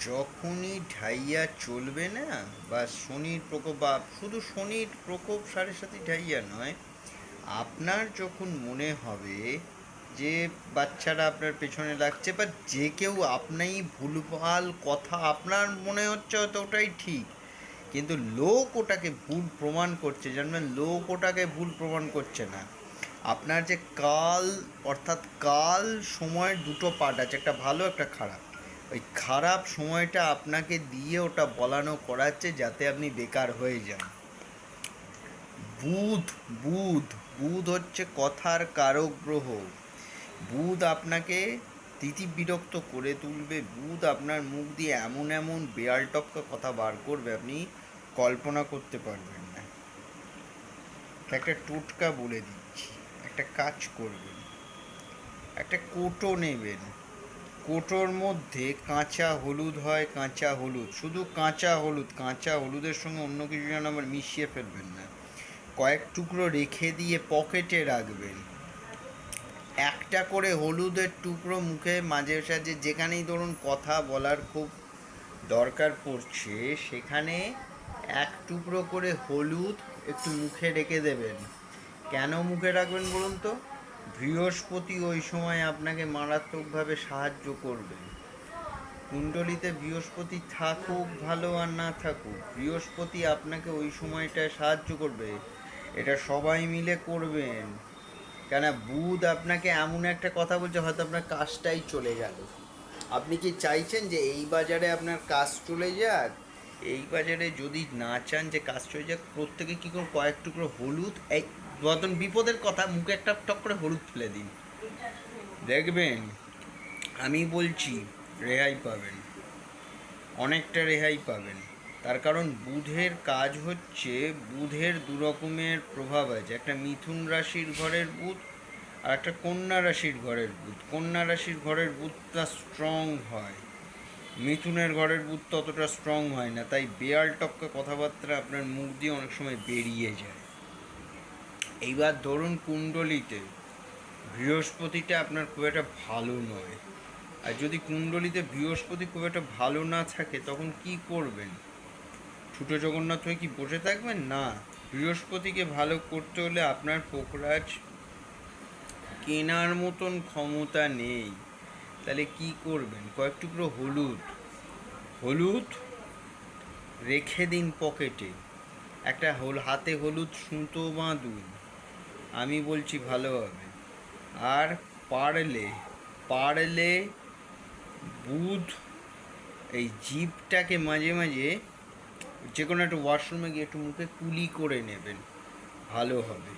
যখনই ঢাইয়া চলবে না, বা শনির প্রকোপ, বা শুধু শনির প্রকোপ সাড়ে সাথে ঢাইয়া নয়, আপনার যখন মনে হবে যে বাচ্চারা আপনার পেছনে লাগছে, বা যে কেউ আপনি ভুলভাল কথা আপনার মনে হচ্ছে হয়তো ওটাই ঠিক, কিন্তু লোক ওটাকে ভুল প্রমাণ করছে, জানবেন লোক ওটাকে ভুল প্রমাণ করছে না। আপনার যে কাল, অর্থাৎ কাল সময়ের দুটো পার্ট আছে, একটা ভালো একটা খারাপ। ওই খারাপ সময়টা আপনাকে দিয়ে ওটা বলানো করাচ্ছে যাতে আপনি বেকার হয়ে যান। বুধ বুধ বুধ হচ্ছে কথার কারক গ্রহ। বুধ আপনাকে বিরক্ত করে তুলবে। বুধ আপনার মুখ দিয়ে এমন এমন বেয়াল টপকা কথা বার করবে, আপনি কল্পনা করতে পারবেন না। একটা টোটকা বলে দিচ্ছি, একটা কাজ করবেন, একটা কোটো নেবেন, কোটোর মধ্যে কাঁচা হলুদ হয়, কাঁচা হলুদ, শুধু কাঁচা হলুদ, কাঁচা হলুদের সঙ্গে অন্য কিছু যেন আবার মিশিয়ে ফেলবেন না। কয়েক টুকরো রেখে দিয়ে পকেটে রাখবেন। একটা করে হলুদের টুকরো মুখে মাঝে সাঝে, যেখানেই ধরুন কথা বলার খুব দরকার পড়ছে, সেখানে এক টুকরো করে হলুদ একটু মুখে রেখে দেবেন। কেন মুখে রাখবেন বলুন তো? বৃহস্পতি ওই সময় আপনাকে মারাত্মকভাবে সাহায্য করবে। কুণ্ডলিতে বৃহস্পতি থাকুক ভালো আর না থাকুক, বৃহস্পতি আপনাকে ওই সময়টায় সাহায্য করবে। এটা সবাই মিলে করবেন। কেন, বুধ আপনাকে এমন একটা কথা বলছে, হয়তো আপনার কাজটাই চলে গেল। আপনি কি চাইছেন যে এই বাজারে আপনার কাজ চলে যাক? এই বাজারে যদি না চান যে কাজ চলে যাক, প্রত্যেকে কী করুন, কয়েক টুকরো হলুদ, এই বর্তমান বিপদের কথা, মুখে একটা টক করে হলুদ ফেলে দিন, দেখবেন আমি বলছি রেহাই পাবেন, অনেকটা রেহাই পাবেন। তার কারণ বুধের কাজ হচ্ছে, বুধের দু রকমের প্রভাব আছে, একটা মিথুন রাশির ঘরের বুধ আর একটা কন্যা রাশির ঘরের বুধ। কন্যা রাশির ঘরের বুধটা স্ট্রং হয়, মিথুনের ঘরের বুধ ততটা স্ট্রং হয় না, তাই বেয়াল টপকা কথাবার্তা আপনার মুখ দিয়ে অনেক সময় বেরিয়ে যায়। এইবার ধরুন কুণ্ডলিতে বৃহস্পতিটা আপনার খুব একটা ভালো নয়, আর যদি কুণ্ডলিতে বৃহস্পতি খুব একটা ভালো না থাকে, তখন কি করবেন? ছোটো জগন্নাথ হয়ে কি বসে থাকবেন? না, বৃহস্পতিকে ভালো করতে হলে আপনার পোখরাজ কেনার মতন ক্ষমতা নেই। তাহলে কি করবেন? কয়েক টুকরো হলুদ, হলুদ রেখে দিন পকেটে, একটা হাতে হলুদ সুতো বাঁধুন, আমি বলছি ভালো হবে। আর পারলে পারলে বুধ এই জিভটাকে মাঝে মাঝে যে কোনো একটা ওয়াশরুমে গিয়ে একটু মুখে কুলি করে নেবেন, ভালো হবে।